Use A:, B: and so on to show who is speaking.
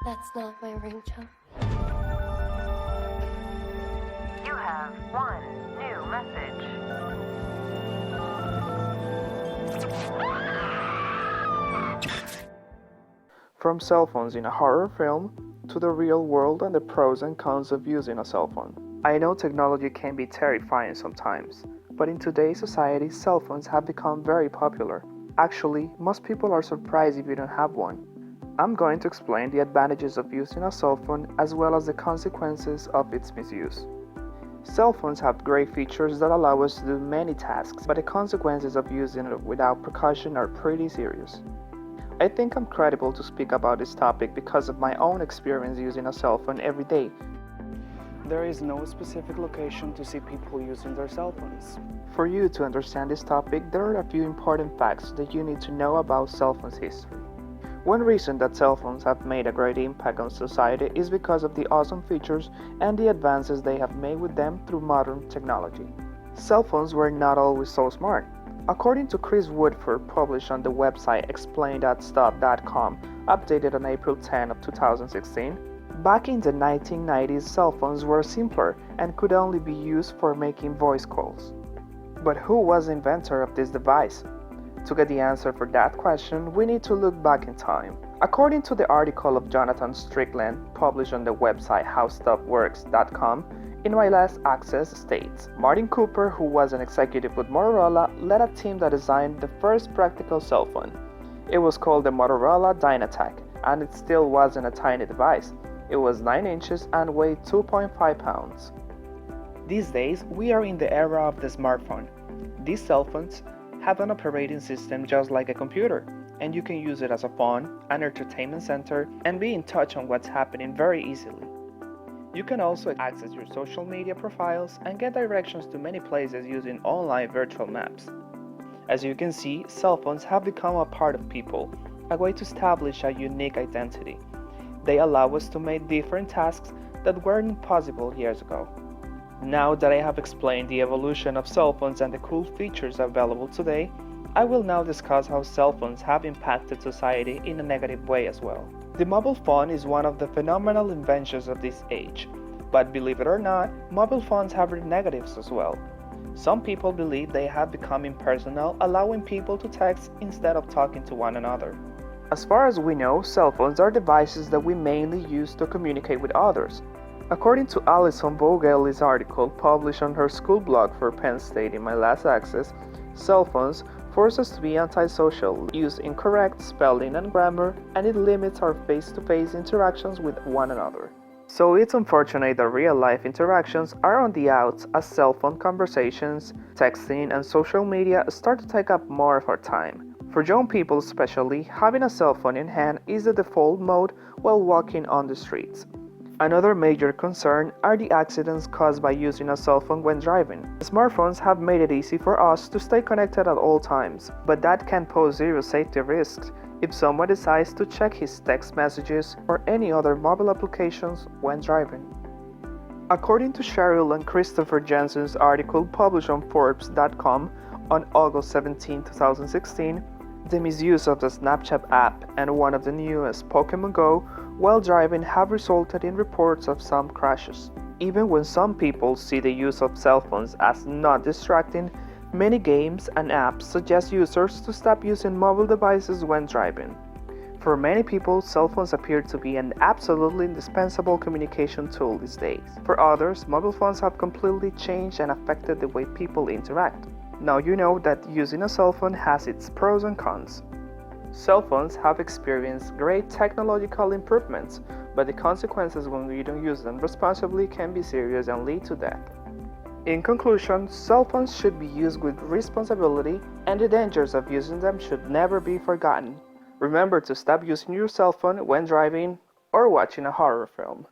A: That's not my ringtone.
B: You have one new message.
C: From cell phones in a horror film to the real world and the pros and cons of using a cell phone. I know technology can be terrifying sometimes, but in today's society, cell phones have become very popular. Actually, most people are surprised if you don't have one. I'm going to explain the advantages of using a cell phone as well as the consequences of its misuse. Cell phones have great features that allow us to do many tasks, but the consequences of using it without precaution are pretty serious. I think I'm credible to speak about this topic because of my own experience using a cell phone every day. There is no specific location to see people using their cell phones. For you to understand this topic, there are a few important facts that you need to know about cell phones' history. One reason that cell phones have made a great impact on society is because of the awesome features and the advances they have made with them through modern technology. Cell phones were not always so smart. According to Chris Woodford, published on the website explain.stuff.com, updated on April 10 of 2016, back in the 1990s, cell phones were simpler and could only be used for making voice calls. But who was the inventor of this device? To get the answer for that question, we need to look back in time. According to the article of Jonathan Strickland, published on the website howstuffworks.com, in my last access states, Martin Cooper, who was an executive with Motorola, led a team that designed the first practical cell phone. It was called the Motorola Dynatac, and it still wasn't a tiny device. It was 9 inches and weighed 2.5 pounds. These days, we are in the era of the smartphone. These cell phones have an operating system just like a computer, and you can use it as a phone, an entertainment center, and be in touch on what's happening very easily. You can also access your social media profiles and get directions to many places using online virtual maps. As you can see, cell phones have become a part of people, a way to establish a unique identity. They allow us to make different tasks that weren't possible years ago. Now that I have explained the evolution of cell phones and the cool features available today, I will now discuss how cell phones have impacted society in a negative way as well. The mobile phone is one of the phenomenal inventions of this age, but believe it or not, mobile phones have their negatives as well. Some people believe they have become impersonal, allowing people to text instead of talking to one another. As far as we know, cell phones are devices that we mainly use to communicate with others. According to Alison Vogel's article published on her school blog for Penn State in my last access, cell phones force us to be antisocial, use incorrect spelling and grammar, and it limits our face-to-face interactions with one another. So it's unfortunate that real-life interactions are on the outs as cell phone conversations, texting, and social media start to take up more of our time. For young people especially, having a cell phone in hand is the default mode while walking on the streets. Another major concern are the accidents caused by using a cell phone when driving. Smartphones have made it easy for us to stay connected at all times, but that can pose serious safety risks if someone decides to check his text messages or any other mobile applications when driving. According to Cheryl and Christopher Jensen's article published on Forbes.com on August 17, 2016, the misuse of the Snapchat app and one of the newest, Pokémon Go, while driving have resulted in reports of some crashes. Even when some people see the use of cell phones as not distracting, many games and apps suggest users to stop using mobile devices when driving. For many people, cell phones appear to be an absolutely indispensable communication tool these days. For others, mobile phones have completely changed and affected the way people interact. Now you know that using a cell phone has its pros and cons. Cell phones have experienced great technological improvements, but the consequences when we don't use them responsibly can be serious and lead to death. In conclusion, cell phones should be used with responsibility, and the dangers of using them should never be forgotten. Remember to stop using your cell phone when driving or watching a horror film.